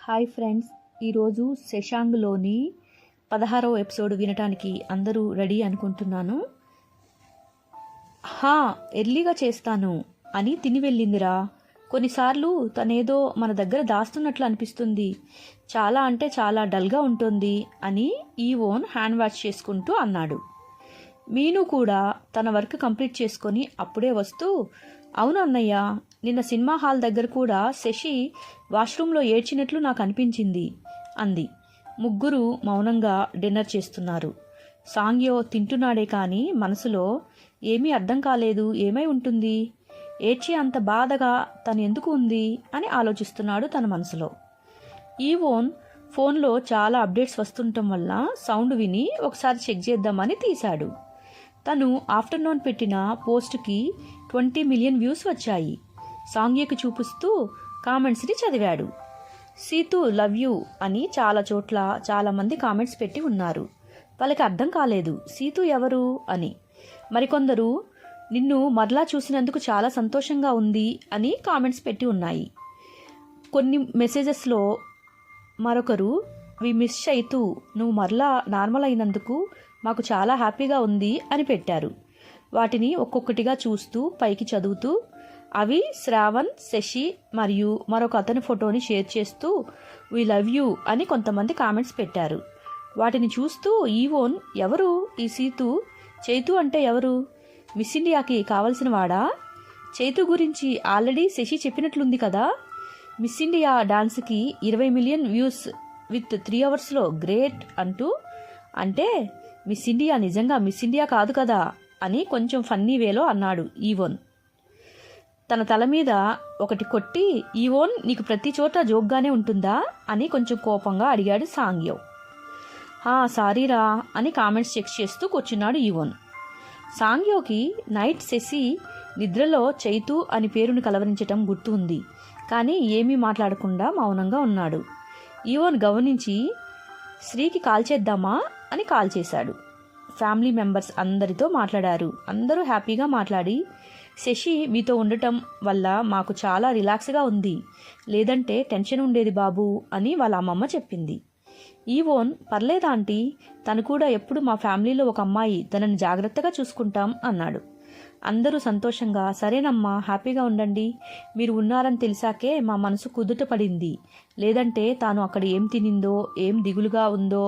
Hi friends, ఈరోజు శశాంక్లోని 16వ episode వినటానికి అందరూ రెడీ అనుకుంటున్నాను. ఎర్లీగా చేస్తాను అని తిని వెళ్ళిందిరా. కొన్నిసార్లు తనేదో మన దగ్గర దాస్తున్నట్లు అనిపిస్తుంది. చాలా అంటే చాలా డల్గా ఉంటుంది అని ఈవోన్ హ్యాండ్ వాష్ చేసుకుంటూ అన్నాడు. మీను కూడా తన వర్క్ కంప్లీట్ చేసుకొని అప్పుడే వస్తూ, అవును అన్నయ్య, నిన్న సినిమా హాల్ దగ్గర కూడా శశి వాష్రూమ్లో ఏడ్చినట్లు నాకు అనిపించింది అంది. ముగ్గురు మౌనంగా డిన్నర్ చేస్తున్నారు. సాంగ్యో తింటున్నాడే కానీ మనసులో ఏమీ అర్థం కాలేదు. ఏమై ఉంటుంది? ఏడ్చి అంత బాధగా తను ఎందుకు ఉంది అని ఆలోచిస్తున్నాడు తన మనసులో. ఈవోన్ ఫోన్లో చాలా అప్డేట్స్ వస్తుండటం వల్ల సౌండ్ విని ఒకసారి చెక్ చేద్దామని తీశాడు. తను ఆఫ్టర్నూన్ పెట్టిన పోస్ట్కి 20 మిలియన్ వ్యూస్ వచ్చాయి. సాంగ్యకి చూపిస్తూ కామెంట్స్ని చదివాడు. సీతు లవ్ యూ అని చాలా చోట్ల చాలామంది కామెంట్స్ పెట్టి ఉన్నారు. వాళ్ళకి అర్థం కాలేదు సీతు ఎవరు అని. మరికొందరు నిన్ను మరలా చూసినందుకు చాలా సంతోషంగా ఉంది అని కామెంట్స్ పెట్టి ఉన్నాయి. కొన్ని మెసేజెస్లో మరొకరు వి మిస్ చైతు, నువ్వు మరలా నార్మల్ అయినందుకు మాకు చాలా హ్యాపీగా ఉంది అని పెట్టారు. వాటిని ఒక్కొక్కటిగా చూస్తూ పైకి చదువుతూ అవి శ్రావణ్, శశి మరియు మరొక అతని ఫోటోని షేర్ చేస్తూ వీ లవ్ యూ అని కొంతమంది కామెంట్స్ పెట్టారు. వాటిని చూస్తూ ఈవోన్, ఎవరు ఈ సీతు? చైతు అంటే ఎవరు? మిస్ ఇండియాకి కావలసిన వాడా? చైతు గురించి ఆల్రెడీ శశి చెప్పినట్లుంది కదా. మిస్ ఇండియా డాన్స్కి 20 మిలియన్ వ్యూస్ విత్ 3 అవర్స్లో గ్రేట్ అంటూ, అంటే మిస్ ఇండియా నిజంగా మిస్ ఇండియా కాదు కదా అని కొంచెం ఫన్నీ వేలో అన్నాడు ఈవోన్. తన తల మీద ఒకటి కొట్టి, ఈవోన్ నీకు ప్రతి చోట జోక్గానే ఉంటుందా అని కొంచెం కోపంగా అడిగాడు సాంగ్యో. సారీరా అని కామెంట్స్ చెక్ చేస్తూ కూర్చున్నాడు ఈవోన్. సాంగ్యోకి నైట్ శశి నిద్రలో చైతు అని పేరును కలవరించటం గుర్తు ఉంది, కానీ ఏమీ మాట్లాడకుండా మౌనంగా ఉన్నాడు. ఈవోన్ గమనించి, శ్రీకి కాల్ చేద్దామా అని కాల్ చేశాడు. ఫ్యామిలీ మెంబర్స్ అందరితో మాట్లాడారు. అందరూ హ్యాపీగా మాట్లాడి, శశి మీతో ఉండటం వల్ల మాకు చాలా రిలాక్స్గా ఉంది, లేదంటే టెన్షన్ ఉండేది బాబు అని వాళ్ళ అమ్మమ్మ చెప్పింది. ఈవోన్, పర్లేదా ఆంటీ, తను కూడా ఎప్పుడు మా ఫ్యామిలీలో ఒక అమ్మాయి, తనని జాగ్రత్తగా చూసుకుంటాం అన్నాడు. అందరూ సంతోషంగా సరేనమ్మా, హ్యాపీగా ఉండండి, మీరు ఉన్నారని తెలిసాకే మా మనసు కుదుట పడింది, లేదంటే తాను అక్కడ ఏం తినిందో ఏం దిగులుగా ఉందో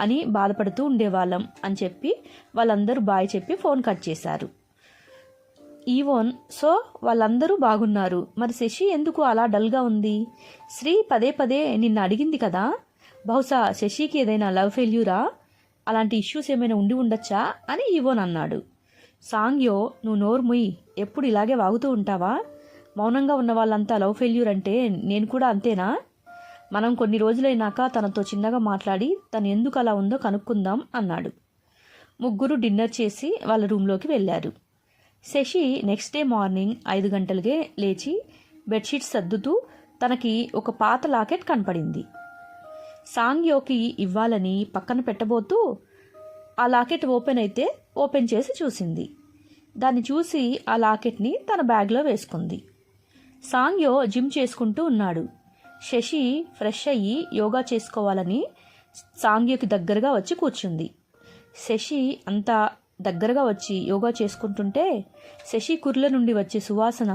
అని బాధపడుతూ ఉండేవాళ్ళం అని చెప్పి వాళ్ళందరూ బాయ్ చెప్పి ఫోన్ కట్ చేశారు. ఈవోన్, సో వాళ్ళందరూ బాగున్నారు, మరి శశి ఎందుకు అలా డల్గా ఉంది? శ్రీ పదే పదే నిన్ను అడిగింది కదా, బహుశా శశికి ఏదైనా లవ్ ఫెయిల్యూరా, అలాంటి ఇష్యూస్ ఏమైనా ఉండి ఉండొచ్చా అని ఈవోన్ అన్నాడు. సాంగ్యో, నువ్వు నోరు ముయ్, ఎప్పుడు ఇలాగే వాగుతూ ఉంటావా? మౌనంగా ఉన్న వాళ్ళంతా లవ్ ఫెయిల్యూర్ అంటే నేను కూడా అంతేనా? మనం కొన్ని రోజులైనాక తనతో చిన్నగా మాట్లాడి తను ఎందుకు అలా ఉందో కనుక్కుందాం అన్నాడు. ముగ్గురు డిన్నర్ చేసి వాళ్ళ రూమ్లోకి వెళ్ళారు. శశి నెక్స్ట్ డే మార్నింగ్ 5 గంటలకే లేచి బెడ్షీట్స్ సర్దుతూ తనకి ఒక పాత లాకెట్ కనపడింది. సాంగ్యోకి ఇవ్వాలని పక్కన పెట్టబోతూ ఆ లాకెట్ ఓపెన్ చేసి చూసింది. దాన్ని చూసి ఆ లాకెట్ని తన బ్యాగ్లో వేసుకుంది. సాంగ్యో జిమ్ చేసుకుంటూ ఉన్నాడు. శశి ఫ్రెష్ అయ్యి యోగా చేసుకోవాలని సాంగ్యోకి దగ్గరగా వచ్చి కూర్చుంది. శశి అంతా దగ్గరగా వచ్చి యోగా చేసుకుంటుంటే శశి కుర్ల నుండి వచ్చే సువాసన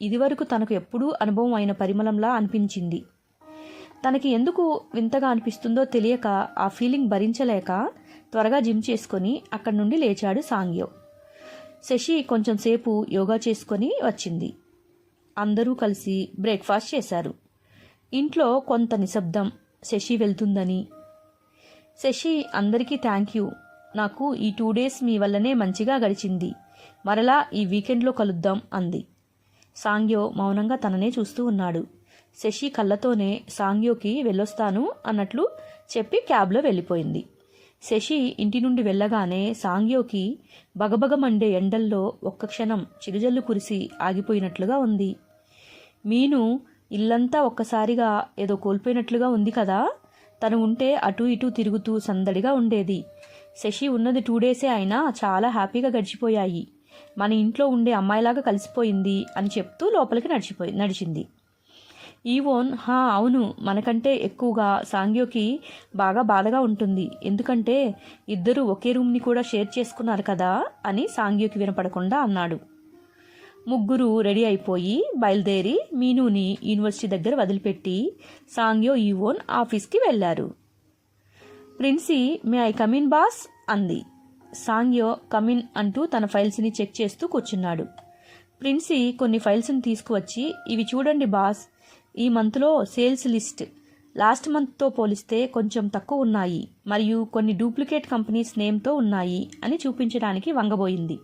ఇదివరకు తనకు ఎప్పుడూ అనుభవం అయిన పరిమళంలా అనిపించింది. తనకి ఎందుకు వింతగా అనిపిస్తుందో తెలియక ఆ ఫీలింగ్ భరించలేక త్వరగా జిమ్ చేసుకొని అక్కడి నుండి లేచాడు సాంగ్యో. శశి కొంచెం సేపు యోగా చేసుకొని వచ్చింది. అందరూ కలిసి బ్రేక్ఫాస్ట్ చేశారు. ఇంట్లో కొంత నిశ్శబ్దం. శశి వెళ్తుందని, శశి అందరికీ థ్యాంక్ యూ, నాకు ఈ 2 days మీ వల్లనే మంచిగా గడిచింది, మరలా ఈ వీకెండ్లో కలుద్దాం అంది. సాంగ్యో మౌనంగా తననే చూస్తూ ఉన్నాడు. శశి కళ్ళతోనే సాంగ్యోకి వెళ్ళొస్తాను అన్నట్లు చెప్పి క్యాబ్లో వెళ్ళిపోయింది. శశి ఇంటి నుండి వెళ్ళగానే సాంగ్యోకి బగబగమండే ఎండల్లో ఒక్క క్షణం చిరుజల్లు కురిసి ఆగిపోయినట్లుగా ఉంది. మీను ఇల్లంతా ఒక్కసారిగా ఏదో కోల్పోయినట్లుగా ఉంది కదా. తను ఉంటే అటూ ఇటూ తిరుగుతూ సందడిగా ఉండేది. శశి ఉన్నది 2 days అయినా చాలా హ్యాపీగా గడిచిపోయాయి. మన ఇంట్లో ఉండే అమ్మాయిలాగా కలిసిపోయింది అని చెప్తూ లోపలికి నడిచింది. ఈవోన్ అవును, మనకంటే ఎక్కువగా సాంగ్యోకి బాగా బాధగా ఉంటుంది, ఎందుకంటే ఇద్దరు ఒకే రూమ్ని కూడా షేర్ చేసుకున్నారు కదా అని సాంగ్యోకి వినపడకుండా అన్నాడు. ముగ్గురు రెడీ అయిపోయి బయలుదేరి మీనూని యూనివర్సిటీ దగ్గర వదిలిపెట్టి సాంగ్యో ఈవోన్ ఆఫీస్కి వెళ్లారు. ప్రిన్సీ, మే ఐ కమిన్ బాస్ అంది. సాంగ్యో కమిన్ అంటూ తన ఫైల్స్ని చెక్ చేస్తూ కూర్చున్నాడు. ప్రిన్సీ కొన్ని ఫైల్స్ని తీసుకువచ్చి, ఇవి చూడండి బాస్, ఈ మంత్లో సేల్స్ లిస్ట్ లాస్ట్ మంత్తో పోలిస్తే కొంచెం తక్కువ ఉన్నాయి, మరియు కొన్ని డూప్లికేట్ కంపెనీస్ నేమ్తో ఉన్నాయి అని చూపించడానికి వంగబోయింది.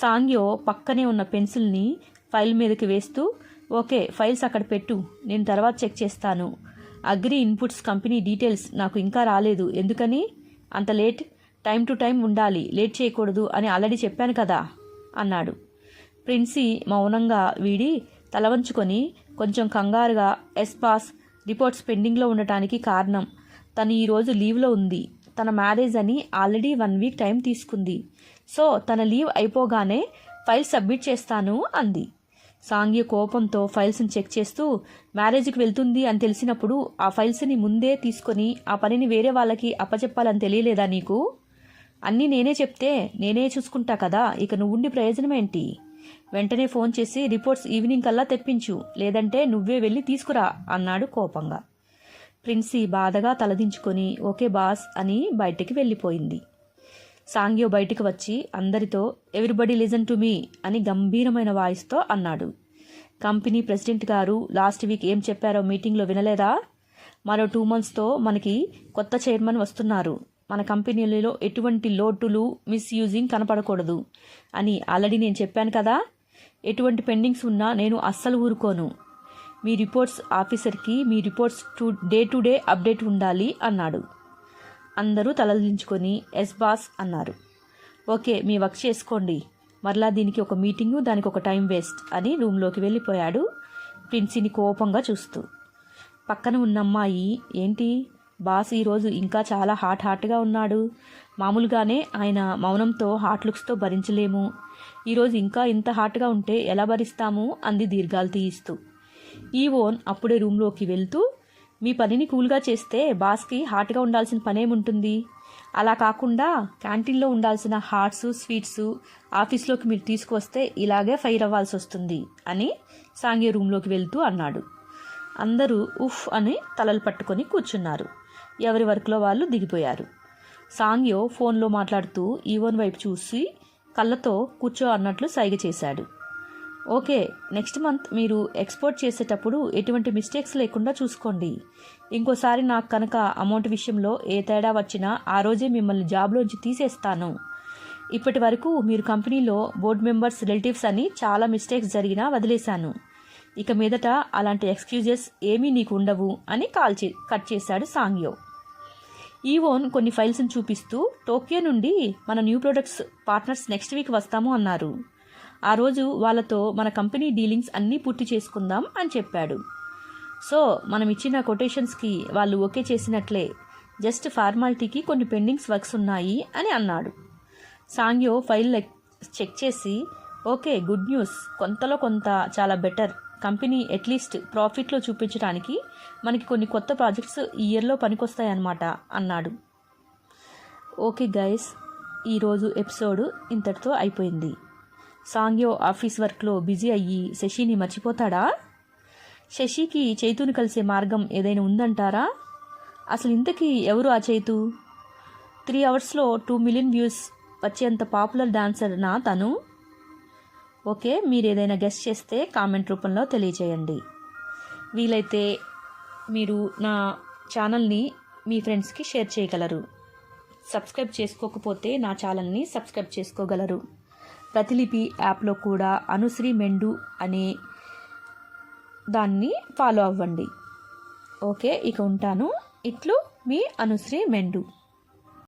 సాంగ్యో పక్కనే ఉన్న పెన్సిల్ని ఫైల్ మీదకి వేస్తూ, ఓకే, ఫైల్స్ అక్కడ పెట్టు, నేను తర్వాత చెక్ చేస్తాను. అగ్రి ఇన్పుట్స్ కంపెనీ డీటెయిల్స్ నాకు ఇంకా రాలేదు, ఎందుకని అంత లేట్? టైం టు టైం ఉండాలి, లేట్ చేయకూడదు అని ఆల్రెడీ చెప్పాను కదా అన్నాడు. ప్రిన్సీ మౌనంగా వీడి తలవంచుకొని కొంచెం కంగారుగా, ఎస్ బాస్, రిపోర్ట్స్ పెండింగ్లో ఉండటానికి కారణం తను ఈరోజు లీవ్లో ఉంది, తన మ్యారేజ్ అని ఆల్రెడీ 1 వీక్ టైం తీసుకుంది, సో తన లీవ్ అయిపోగానే ఫైల్ సబ్మిట్ చేస్తాను అంది. సాంగ్య కోపంతో ఫైల్స్ని చెక్ చేస్తూ, మ్యారేజ్కి వెళ్తుంది అని తెలిసినప్పుడు ఆ ఫైల్స్ని ముందే తీసుకొని ఆ పనిని వేరే వాళ్ళకి అప్పచెప్పాలని తెలియలేదా నీకు? అన్నీ నేనే చెప్తే నేనే చూసుకుంటా కదా, ఇక నువ్వుండి ప్రయోజనం ఏంటి? వెంటనే ఫోన్ చేసి రిపోర్ట్స్ ఈవినింగ్ కల్లా తెప్పించు, లేదంటే నువ్వే వెళ్ళి తీసుకురా అన్నాడు కోపంగా. ప్రిన్సీ బాధగా తలదించుకొని ఓకే బాస్ అని బయటికి వెళ్ళిపోయింది. సాంగ్యో బయటికి వచ్చి అందరితో ఎవ్రీబడి లిజన్ టు మీ అని గంభీరమైన వాయిస్తో అన్నాడు. కంపెనీ ప్రెసిడెంట్ గారు లాస్ట్ వీక్ ఏం చెప్పారో మీటింగ్లో వినలేదా? మరో 2 monthsతో మనకి కొత్త చైర్మన్ వస్తున్నారు, మన కంపెనీలో ఎటువంటి లోటులు మిస్యూజింగ్ కనపడకూడదు అని ఆల్రెడీ నేను చెప్పాను కదా. ఎటువంటి పెండింగ్స్ ఉన్నా నేను అస్సలు ఊరుకోను. మీ రిపోర్ట్స్ ఆఫీసర్కి మీ reports day to day update ఉండాలి అన్నాడు. అందరూ తలదించుకొని ఎస్ బాస్ అన్నారు. ఓకే, మీ వర్క్ చేసుకోండి, మరలా దీనికి ఒక మీటింగు, దానికి ఒక టైం వేస్ట్ అని రూమ్లోకి వెళ్ళిపోయాడు ప్రిన్సీని కోపంగా చూస్తూ. పక్కన ఉన్న అమ్మాయి, ఏంటి బాస్ ఈరోజు ఇంకా చాలా హాట్గా ఉన్నాడు, మామూలుగానే ఆయన మౌనంతో హాట్ లుక్స్తో భరించలేము, ఈరోజు ఇంకా ఇంత హాట్గా ఉంటే ఎలా భరిస్తాము అంది దీర్ఘాలు తీయిస్తూ. ఈవోన్ అప్పుడే రూమ్లోకి వెళ్తూ, మీ పనిని కూల్గా చేస్తే బాస్కి హాట్గా ఉండాల్సిన పనేముంటుంది, అలా కాకుండా క్యాంటీన్లో ఉండాల్సిన హాట్స్ స్వీట్స్ ఆఫీస్లోకి మీరు తీసుకువస్తే ఇలాగే ఫైర్ అవ్వాల్సి వస్తుంది అని సాంగ్య రూమ్లోకి వెళ్తూ అన్నాడు. అందరూ ఉఫ్ అని తలలు పట్టుకొని కూర్చున్నారు. ఎవరి వర్క్లో వాళ్ళు దిగిపోయారు. సాంగ్యో ఫోన్లో మాట్లాడుతూ ఈవోన్ వైపు చూసి కళ్ళతో కూర్చో అన్నట్లు సైగ చేశాడు. ఓకే, నెక్స్ట్ మంత్ మీరు ఎక్స్పోర్ట్ చేసేటప్పుడు ఎటువంటి మిస్టేక్స్ లేకుండా చూసుకోండి. ఇంకోసారి నాకు కనుక అమౌంట్ విషయంలో ఏ తేడా వచ్చినా ఆ రోజే మిమ్మల్ని జాబ్లోంచి తీసేస్తాను. ఇప్పటి వరకు మీరు కంపెనీలో బోర్డు మెంబర్స్ రిలేటివ్స్ అని చాలా మిస్టేక్స్ జరిగినా వదిలేశాను. ఇక మీదట అలాంటి ఎక్స్క్యూజెస్ ఏమీ నీకు ఉండవు అని కట్ చేశాడు సాంగ్యో. ఈవోన్ కొన్ని ఫైల్స్ని చూపిస్తూ, టోక్యో నుండి మన new products partners next week వస్తాము అన్నారు. ఆ రోజు వాళ్ళతో మన కంపెనీ డీలింగ్స్ అన్నీ పూర్తి చేసుకుందాం అని చెప్పాడు. సో మనం ఇచ్చిన కొటేషన్స్కి వాళ్ళు ఓకే చేసినట్లే, జస్ట్ ఫార్మాలిటీకి కొన్ని పెండింగ్స్ వర్క్స్ ఉన్నాయి అని అన్నాడు. సాంగ్యో ఫైల్ చెక్ చేసి, ఓకే, గుడ్ న్యూస్, కొంతలో కొంత చాలా బెటర్, కంపెనీ అట్లీస్ట్ ప్రాఫిట్లో చూపించడానికి మనకి కొన్ని కొత్త ప్రాజెక్ట్స్ ఈ ఇయర్లో పనికొస్తాయన్నమాట అన్నాడు. ఓకే గైస్, ఈరోజు ఎపిసోడ్ ఇంతటితో అయిపోయింది. సాంగ్యో ఆఫీస్ వర్క్లో బిజీ అయ్యి శశిని మర్చిపోతాడా? శశికి చైతుని కలిసే మార్గం ఏదైనా ఉందంటారా? అసలు ఇంతకీ ఎవరు ఆ చైతు? 3 అవర్స్లో 2 million వ్యూస్ వచ్చేంత పాపులర్ డాన్సర్నా తను? ఓకే, మీరు ఏదైనా గెస్ట్ చేస్తే కామెంట్ రూపంలో తెలియజేయండి. వీలైతే మీరు నా ఛానల్ని మీ ఫ్రెండ్స్కి షేర్ చేయగలరు. సబ్స్క్రైబ్ చేసుకోకపోతే నా ఛానల్ని సబ్స్క్రైబ్ చేసుకోగలరు. ప్రతిలిపి యాప్లో కూడా అనుశ్రీ మెండు అనే దాన్ని ఫాలో అవ్వండి. ఓకే, ఇక ఉంటాను. ఇట్లు మీ అనుశ్రీ మెండు.